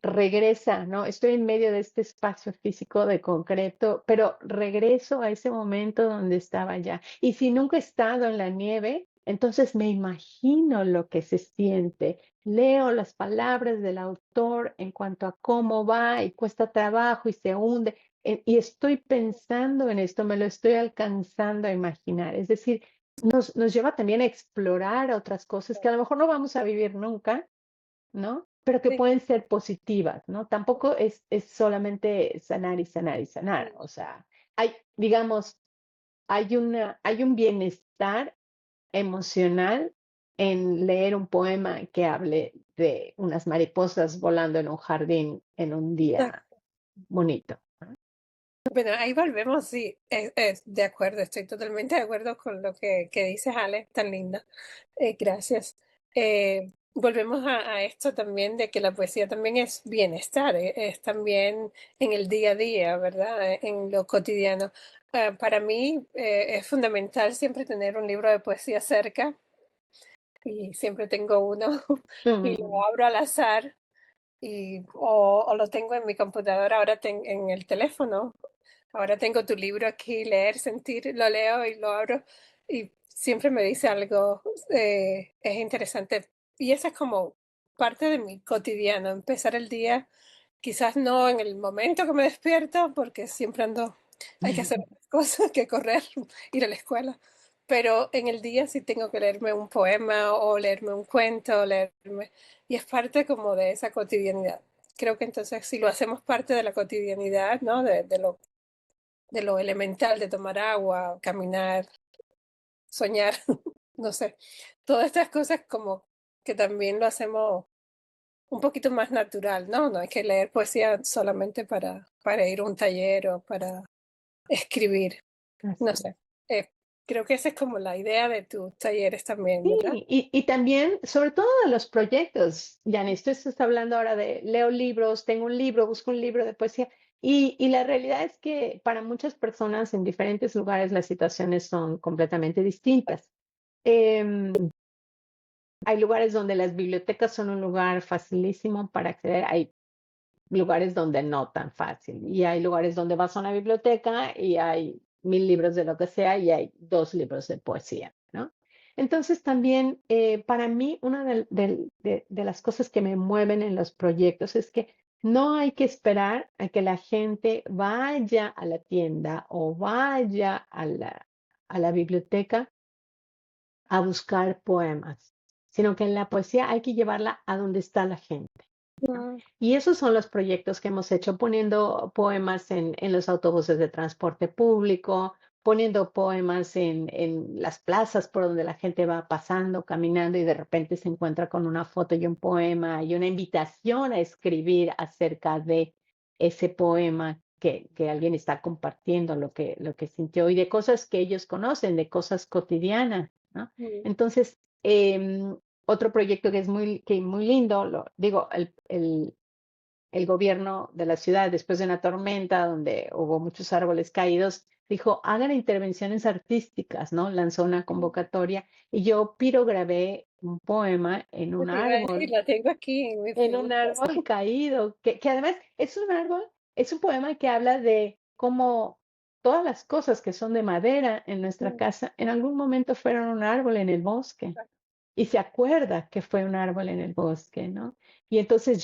regresa, ¿no? Estoy en medio de este espacio físico de concreto, pero regreso a ese momento donde estaba ya. Y si nunca he estado en la nieve, entonces me imagino lo que se siente. Leo las palabras del autor en cuanto a cómo va y cuesta trabajo y se hunde. Y estoy pensando en esto, me lo estoy alcanzando a imaginar. Es decir, nos lleva también a explorar otras cosas que a lo mejor no vamos a vivir nunca, ¿no? Pero que Sí, pueden ser positivas, ¿no? Tampoco es solamente sanar y sanar y sanar. O sea, digamos, hay un bienestar emocional en leer un poema que hable de unas mariposas volando en un jardín en un día exacto. bonito. Bueno, ahí volvemos, sí, de acuerdo, estoy totalmente de acuerdo con lo que dices, Ale, tan linda. Gracias. Volvemos a esto también de que la poesía también es bienestar, es también en el día a día, ¿verdad? En lo cotidiano. Para mí es fundamental siempre tener un libro de poesía cerca y siempre tengo uno y Mm, lo abro al azar o lo tengo en mi computadora, ahora en el teléfono. Ahora tengo tu libro aquí, leer, sentir, lo leo y lo abro y siempre me dice algo, es interesante. Y esa es como parte de mi cotidiano, empezar el día, quizás no en el momento que me despierto, porque siempre ando, hay que hacer otras cosas que correr, ir a la escuela, pero en el día sí tengo que leerme un poema o leerme un cuento, y es parte como de esa cotidianidad. Creo que entonces si lo hacemos parte de la cotidianidad, ¿no? De lo elemental, de tomar agua, caminar, soñar. no sé, todas estas cosas como que también lo hacemos un poquito más natural, ¿no? No hay que leer poesía solamente para ir a un taller o para escribir, no Así. sé. Creo que esa es como la idea de tus talleres también, Sí, ¿verdad? y también, sobre todo de los proyectos, Yanis, tú estás hablando ahora de leo libros, tengo un libro, busco un libro de poesía, y la realidad es que para muchas personas en diferentes lugares las situaciones son completamente distintas. Em, Hay lugares donde las bibliotecas son un lugar facilísimo para acceder, hay lugares donde no tan fácil. Y hay lugares donde vas a una biblioteca y hay 1000 libros de lo que sea y hay 2 libros de poesía, ¿no? Entonces también para mí una de las cosas que me mueven en los proyectos es que no hay que esperar a que la gente vaya a la tienda o vaya a la biblioteca a buscar poemas, sino que en la poesía hay que llevarla a donde está la gente, ¿no? Mm, Y esos son los proyectos que hemos hecho, poniendo poemas en los autobuses de transporte público, poniendo poemas en las plazas por donde la gente va pasando, caminando y de repente se encuentra con una foto y un poema y una invitación a escribir acerca de ese poema que alguien está compartiendo, lo que sintió y de cosas que ellos conocen, de cosas cotidianas, ¿no? mm, Entonces, otro proyecto que es muy lindo, lo, digo, el gobierno de la ciudad, después de una tormenta donde hubo muchos árboles caídos, dijo, hagan intervenciones artísticas, ¿no? Lanzó una mm. convocatoria y yo pirograbé un poema Yo te iba a decir, la tengo aquí en en un mi casa. árbol caído, que además es un árbol, es un poema que habla de cómo todas las cosas que son de madera en nuestra Mm, casa en algún momento fueron un árbol en el bosque y se acuerda que fue un árbol en el bosque, ¿no? Y entonces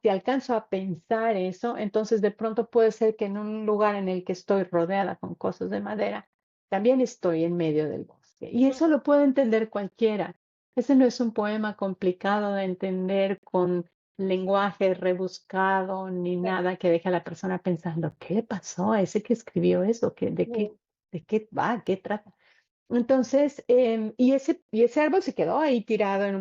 si alcanzo a pensar eso, entonces de pronto puede ser que en un lugar en el que estoy rodeada con cosas de madera, también estoy en medio del bosque. Y eso lo puede entender cualquiera. Ese no es un poema complicado de entender con lenguaje rebuscado ni nada que deje a la persona pensando, ¿qué le pasó a ese que escribió eso? mm, De qué va? ¿Qué trata? Entonces, y ese árbol se quedó ahí tirado en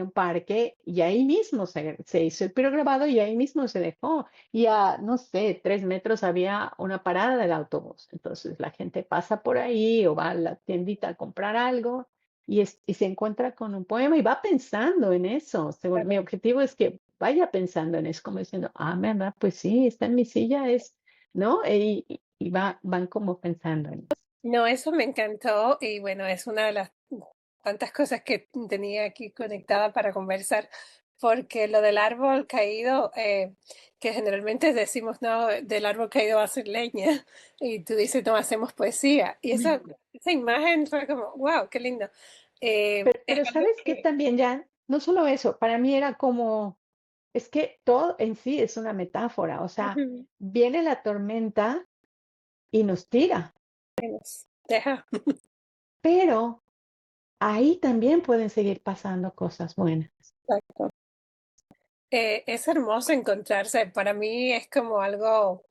un parque y ahí mismo se hizo el grabado y ahí mismo se dejó. Y a, no sé, 3 metros había una parada del autobús. Entonces la gente pasa por ahí o va a la tiendita a comprar algo y se encuentra con un poema y va pensando en eso. Según, mi claro. objetivo es que vaya pensando en eso, como diciendo, ah, ¿verdad? Pues sí, está en mi silla, es, ¿no? Y van como pensando en eso. No, eso me encantó y bueno, es una de las tantas cosas que tenía aquí conectada para conversar, porque lo del árbol caído, que generalmente decimos, no, del árbol caído va a ser leña, y tú dices, no, hacemos poesía. Y esa imagen fue como, wow, qué lindo. Es Pero algo ¿sabes qué que... también ya? No solo eso, para mí era como, es que todo en sí es una metáfora, o sea, Ujú, viene la tormenta y nos tira, deja. pero ahí también pueden seguir pasando cosas buenas. Es hermoso encontrarse, para mí es como algo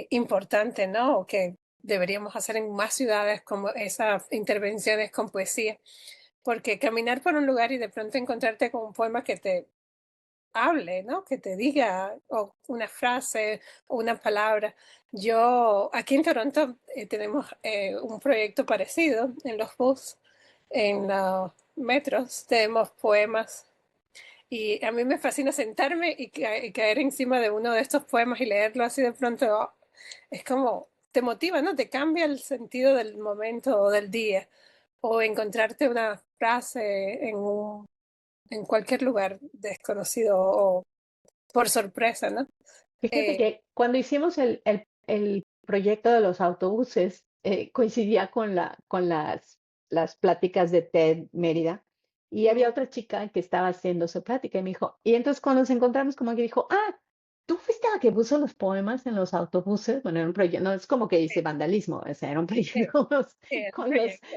importante, ¿no? Que deberíamos hacer en más ciudades como esas intervenciones con poesía, porque caminar por un lugar y de pronto encontrarte con un poema que te hable, ¿no? Que te diga o una frase o una palabra. Yo aquí en Toronto tenemos un proyecto parecido en los bus, en los metros, tenemos poemas y a mí me fascina sentarme y caer encima de uno de estos poemas y leerlo así de pronto. Es como, te motiva, ¿no? Te cambia el sentido del momento o del día. O encontrarte una frase en cualquier lugar desconocido o por sorpresa, ¿no? Fíjate Eh, que cuando hicimos el proyecto de los autobuses, coincidía con las pláticas de TED Mérida y había mm, otra chica que estaba haciendo su plática y me dijo, y entonces cuando nos encontramos como que dijo, ah, ¿tú fuiste la que puso los poemas en los autobuses? Bueno, era un proyecto, no es como que dice vandalismo, o sea, era un sí, proyecto es un con proyecto.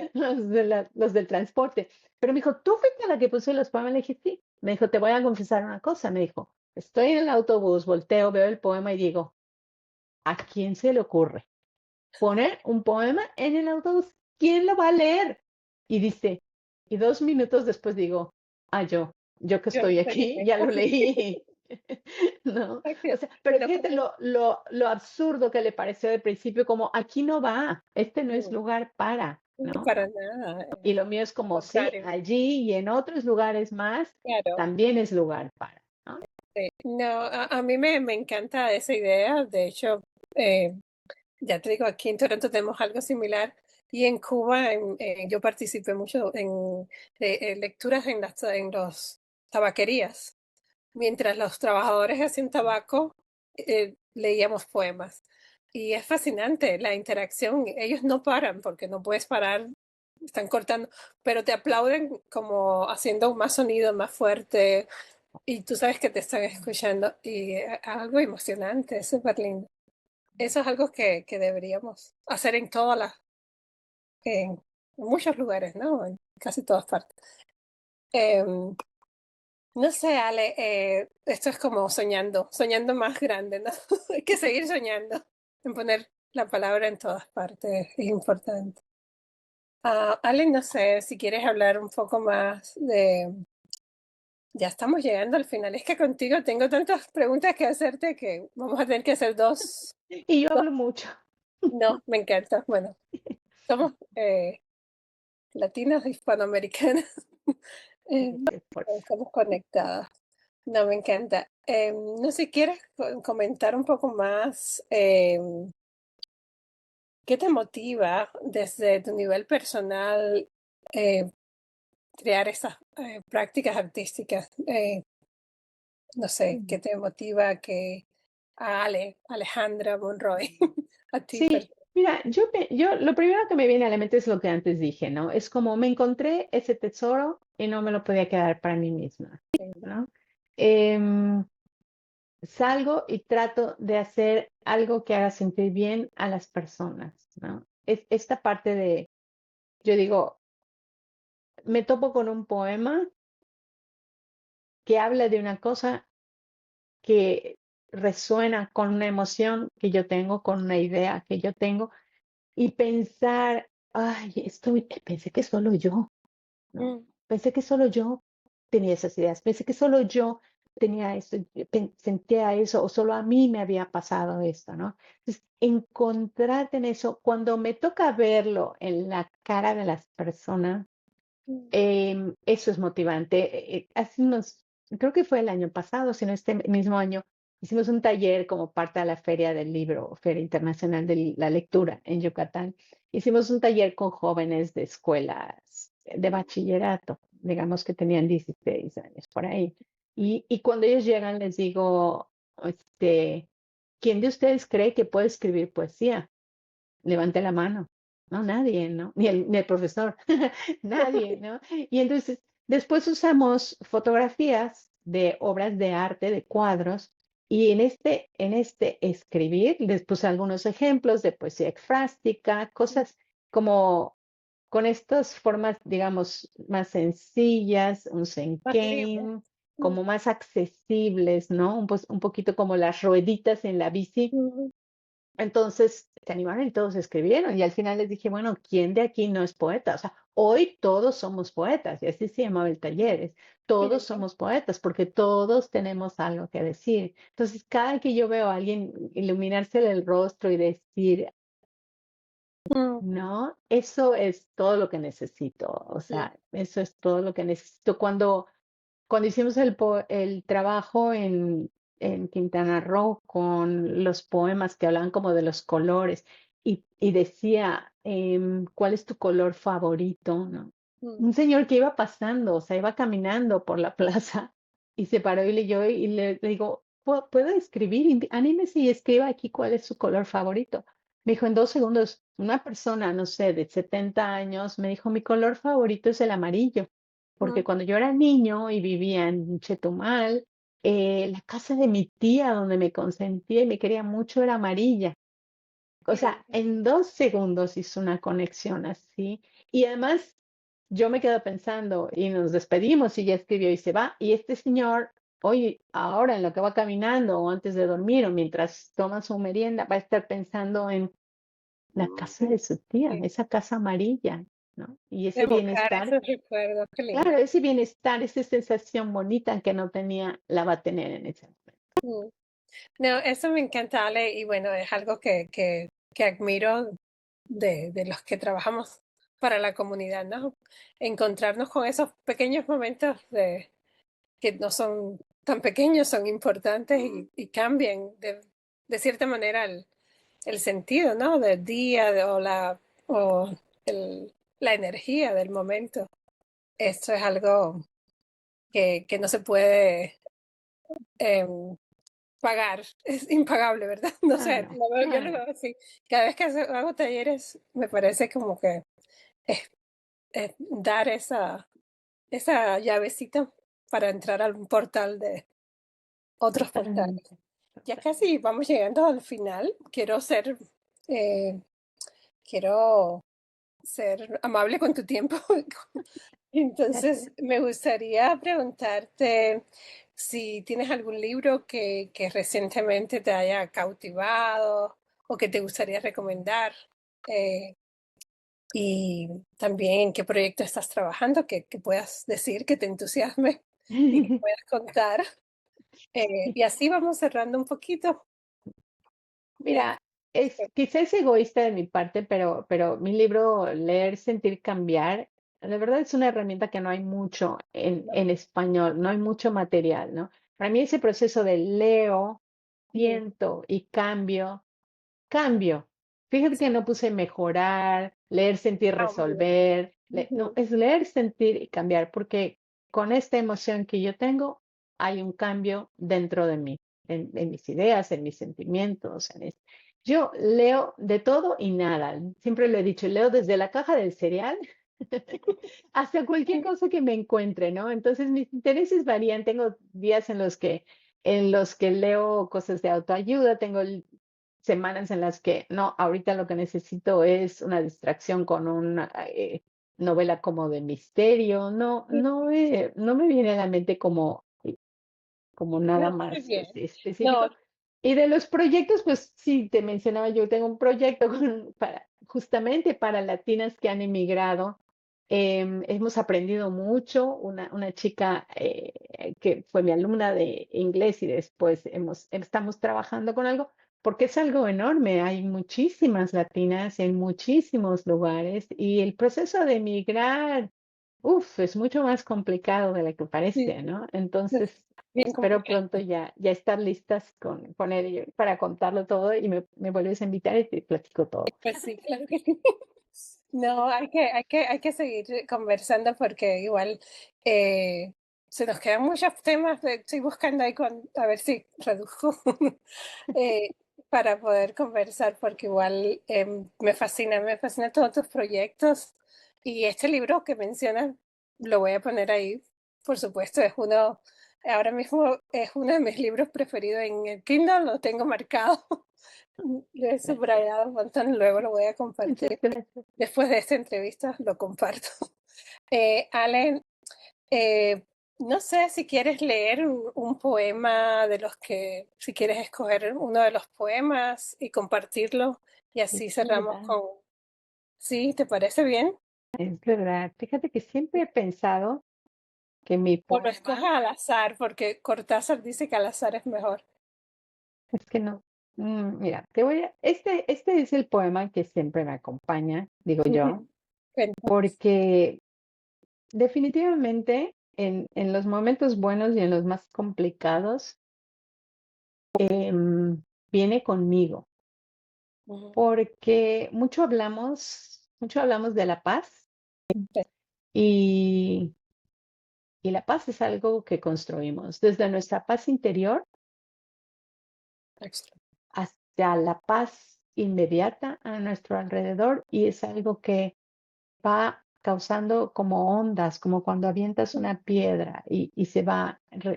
los del transporte. Pero me dijo, ¿tú fuiste la que puso los poemas? Le dije, sí. Me dijo, te voy a confesar una cosa, me dijo. Estoy en el autobús, volteo, veo el poema y digo, ¿a quién se le ocurre poner un poema en el autobús? ¿Quién lo va a leer? y dice, y 2 minutos después digo, yo que Yo lo estoy aquí, terminé. ya lo leí. ¿No? O sea, pero Pero fíjate lo absurdo que le pareció de principio, como aquí no va, este no es lugar para, no, ¿no? para nada, Y lo mío es al como, sí, contrario, allí y en otros lugares más claro. también es lugar para, ¿no? Sí. No, a mí me encanta esa idea. De hecho, eh, ya te digo, aquí en Toronto tenemos algo similar. Y en Cuba yo participé mucho en lecturas en los tabaquerías. Mientras los trabajadores hacían tabaco, leíamos poemas. Y es fascinante la interacción. Ellos no paran porque no puedes parar, están cortando, pero te aplauden como haciendo más sonido, más fuerte. Y tú sabes que te están escuchando. Y algo emocionante, es súper lindo. Eso es algo que deberíamos hacer en muchos lugares, ¿no? En casi todas partes. Em, no sé, Ale, esto es como soñando, soñando más grande, ¿no? Hay que seguir soñando, en poner la palabra en todas partes, es importante. Ale, no sé si quieres hablar un poco más ya estamos llegando al final. Es que contigo tengo tantas preguntas que hacerte que vamos a tener que hacer Y yo dos. hablo mucho. No, me encanta. Bueno, somos latinas hispanoamericanas. Eh, Qué fuerza. estamos conectadas. No, me encanta. No sé, ¿quieres comentar un poco más? ¿Qué te motiva desde tu nivel personal eh, crear esas prácticas artísticas? No sé, ¿qué te motiva que a Alejandra Monroy, a ti? Sí, mira, yo lo primero que me viene a la mente es lo que antes dije, ¿no? Es como me encontré ese tesoro y no me lo podía quedar para mí misma, ¿no? Em, Salgo y trato de hacer algo que haga sentir bien a las personas, ¿no? Es esta parte de, yo digo, me topo con un poema que habla de una cosa que resuena con una emoción que yo tengo, con una idea que yo tengo, y pensar, ay, pensé que solo yo, ¿no? Mm, Pensé que solo yo tenía esas ideas, pensé que solo yo tenía esto, sentía eso, o solo a mí me había pasado esto, ¿no? Entonces, encontrarte en eso, cuando me toca verlo en la cara de las personas, mm, eso es motivante. Hace creo que fue el año pasado, si no este mismo año, hicimos un taller como parte de la Feria del Libro, Feria Internacional de la Lectura en Yucatán. Hicimos un taller con jóvenes de escuelas de bachillerato, digamos que tenían 16 años por ahí. Y cuando ellos llegan les digo, ¿quién de ustedes cree que puede escribir poesía? Levante la mano. No, nadie, ¿no? Ni el profesor, nadie, ¿no? Y entonces, después usamos fotografías de obras de arte, de cuadros, y en este escribir, les puse algunos ejemplos de poesía ekfrástica, cosas como con estas formas, digamos, más sencillas, un más libre. senquén, Mm, como más accesibles, ¿no? Un poquito como las rueditas en la bici. mm, Entonces se animaron y todos escribieron. Y al final les dije, bueno, ¿quién de aquí no es poeta? O sea, hoy todos somos poetas, y así se llamaba el taller. qué Todos lindo. somos poetas porque todos tenemos algo que decir. Entonces, cada que yo veo a alguien iluminarse el rostro y decir, Mm, no, eso es todo lo que necesito. O sí. sea, eso es todo lo que necesito. Cuando hicimos el trabajo en Quintana Roo con los poemas que hablaban como de los colores y decía, ¿cuál es tu color favorito? ¿No? Mm, Un señor que iba pasando, o sea, iba caminando por la plaza y se paró y leyó y le digo, ¿puedo escribir? Anímese y escriba aquí cuál es su color favorito. Me dijo en 2 segundos, una persona, no sé, de 70 años, me dijo, mi color favorito es el amarillo porque mm, cuando yo era niño y vivía en Chetumal, la casa de mi tía, donde me consentía y me quería mucho, era amarilla. O qué sea, lindo. en 2 segundos hizo una conexión así. Y además, yo me quedo pensando, y nos despedimos, y ya escribió y se va. Y este señor, hoy, ahora en lo que va caminando, o antes de dormir, o mientras toma su merienda, va a estar pensando en la casa de su tía, Sí, esa casa amarilla. ¿no? Y ese Evocar bienestar, esos recuerdos, qué lindo. claro, ese bienestar, esa sensación bonita que no tenía, la va a tener en ese momento. Mm. No, eso me encanta, Ale, y bueno, es algo que admiro de los que trabajamos para la comunidad, ¿no? Encontrarnos con esos pequeños momentos que no son tan pequeños, son importantes y cambian de cierta manera el sentido, ¿no? Del día o la energía del momento. Esto es algo que no se puede em, pagar, es impagable, ¿verdad? No sé, Claro, yo lo claro, veo así. Cada vez que hago talleres, me parece como que es dar esa llavecita para entrar a un portal de otros portales. totalmente. Ya Total. casi vamos llegando al final. Eh, quiero ser amable con tu tiempo. Entonces, Gracias. me gustaría preguntarte si tienes algún libro que recientemente te haya cautivado o que te gustaría recomendar. eh, y también qué proyecto estás trabajando, que puedas decir, que te entusiasme y que puedas contar. Y así vamos cerrando un poquito. Eh, Mira, quizás egoísta de mi parte, pero mi libro Leer, Sentir, Cambiar, la verdad es una herramienta que no hay mucho en español, no hay mucho material, ¿no? Para mí ese proceso de leo, mm, siento y cambio. Cambio. Fíjate que no puse mejorar, leer, sentir, muy bien. resolver. No, Ujú, es leer, sentir y cambiar, porque con esta emoción que yo tengo, hay un cambio dentro de mí, en mis ideas, en mis sentimientos. Yo leo de todo y nada. Siempre lo he dicho, leo desde la caja del cereal hasta cualquier cosa que me encuentre, ¿no? Entonces mis intereses varían. Tengo días en los que leo cosas de autoayuda, tengo semanas en las que no, ahorita lo que necesito es una distracción con una novela como de misterio. No, no me viene a la mente como no, nada muy más bien. No, específico. Y de los proyectos, pues sí, te mencionaba, yo tengo un proyecto justamente para latinas que han emigrado. Hemos aprendido mucho. Una chica que fue mi alumna de inglés y después estamos trabajando con algo, porque es algo enorme. Hay muchísimas latinas en muchísimos lugares y el proceso de emigrar, es mucho más complicado de lo que sí, parece, ¿no? es Entonces, bien espero complicado. pronto ya estar listas con ello para contarlo todo y me vuelves a invitar y te platico todo. Pues sí, claro que sí. No, hay que seguir conversando porque igual eh, se nos quedan muchos temas. Estoy buscando ahí a ver si reduzco eh, para poder conversar porque igual me fascinan todos tus proyectos y este libro que mencionas lo voy a poner ahí, por supuesto, ahora mismo es uno de mis libros preferidos en el Kindle, lo tengo marcado, lo he Gracias. subrayado un montón, luego lo voy a Muchas compartir. gracias. Después de esta entrevista lo comparto. Allen, eh, no sé si quieres leer un poema si quieres escoger uno de los poemas y compartirlo y así Es cerramos verdad, con... ¿Sí? ¿Te parece bien? es verdad. Fíjate que siempre he pensado que mi O lo poema, escojas al azar, porque Cortázar dice que al azar es mejor. es que no. Mira, este es el poema que siempre me acompaña, digo yo, Entonces, porque definitivamente en los momentos buenos y en los más complicados, viene conmigo, ujú, porque mucho hablamos de la paz y, y la paz es algo que construimos desde nuestra paz interior extra. hacia la paz inmediata a nuestro alrededor, y es algo que va causando como ondas, como cuando avientas una piedra y se va No,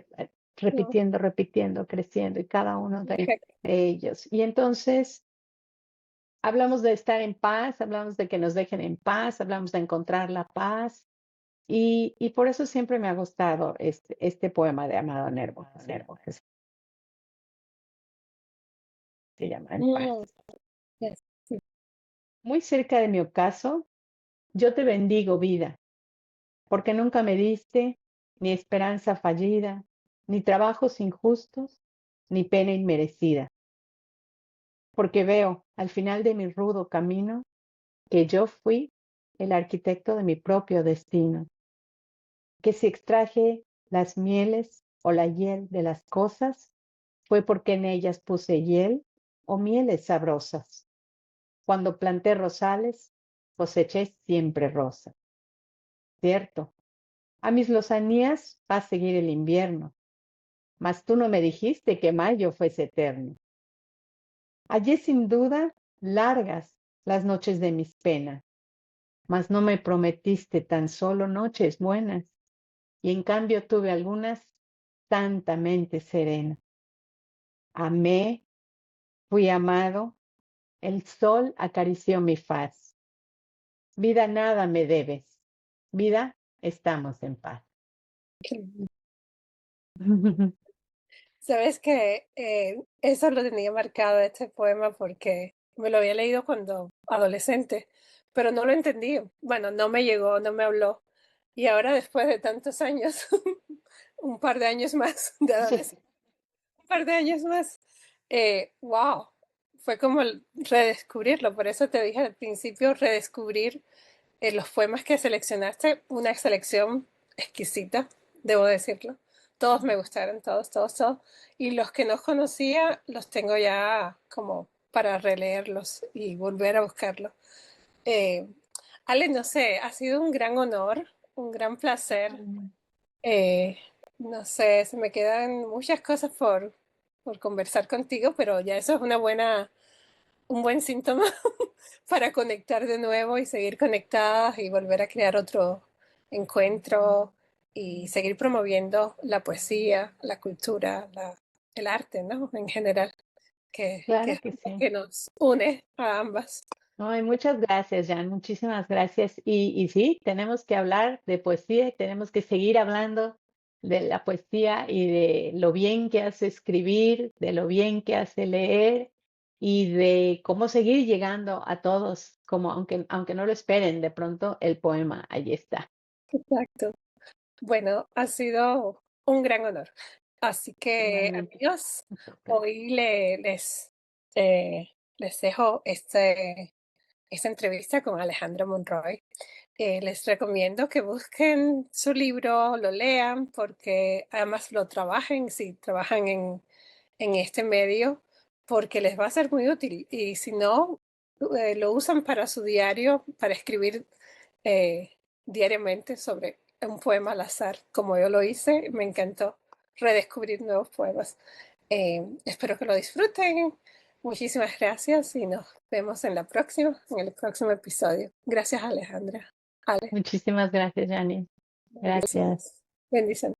repitiendo, repitiendo, creciendo, y cada uno de perfecto. ellos. Y entonces hablamos de estar en paz, hablamos de que nos dejen en paz, hablamos de encontrar la paz. Y por eso siempre me ha gustado este poema de Amado Nervo, que se llama En paz. Mm, yes, sí, Muy cerca de mi ocaso Yo te bendigo, vida, porque nunca me diste ni esperanza fallida, ni trabajos injustos, ni pena inmerecida, porque veo al final de mi rudo camino que yo fui el arquitecto de mi propio destino, que si extraje las mieles o la hiel de las cosas, fue porque en ellas puse hiel o mieles sabrosas. Cuando planté rosales, coseché siempre rosa. Cierto, a mis lozanías va a seguir el invierno, mas tú no me dijiste que mayo fuese eterno. Hallé sin duda largas las noches de mis penas, mas no me prometiste tan solo noches buenas, y en cambio tuve algunas santamente serenas. Amé, fui amado, el sol acarició mi faz. Vida, nada me debes. Vida, estamos en paz. Sabes que eso lo tenía marcado este poema porque me lo había leído cuando adolescente, pero no lo entendí. Bueno, no me llegó, no me habló. Y ahora después de tantos años, un par de años más de adolescencia, un par de años más, wow, fue como redescubrirlo. Por eso te dije al principio, redescubrir los poemas que seleccionaste, una selección exquisita, debo decirlo. Todos me gustaron, todos, todos, todos. Y los que no conocía, los tengo ya como para releerlos y volver a buscarlos. Eh, Ale, no sé, ha sido un gran honor, un gran placer. Eh, no sé, se me quedan muchas cosas por conversar contigo, pero ya eso es un buen síntoma para conectar de nuevo y seguir conectadas y volver a crear otro encuentro y seguir promoviendo la poesía, la cultura, el arte, ¿no? En general, que Claro es que lo sí. que nos une a ambas. Ay, muchas gracias, Jan, muchísimas gracias. Y sí, tenemos que hablar de poesía y tenemos que seguir hablando de la poesía y de lo bien que hace escribir, de lo bien que hace leer y de cómo seguir llegando a todos, como aunque no lo esperen, de pronto el poema allí está. Exacto. Bueno, ha sido un gran honor. Así que, Igualmente. amigos, Súper. hoy les dejo esta entrevista con Alejandra Monroy. Les recomiendo que busquen su libro, lo lean, porque además lo trabajen, si trabajan en este medio, porque les va a ser muy útil. Y si no, lo usan para su diario, para escribir eh, diariamente sobre un poema al azar, como yo lo hice. Me encantó redescubrir nuevos poemas. Espero que lo disfruten. Muchísimas gracias y nos vemos en el próximo episodio. Gracias, Alejandra. Ale, Muchísimas gracias, Jani. Gracias. bendiciones. Bendiciones.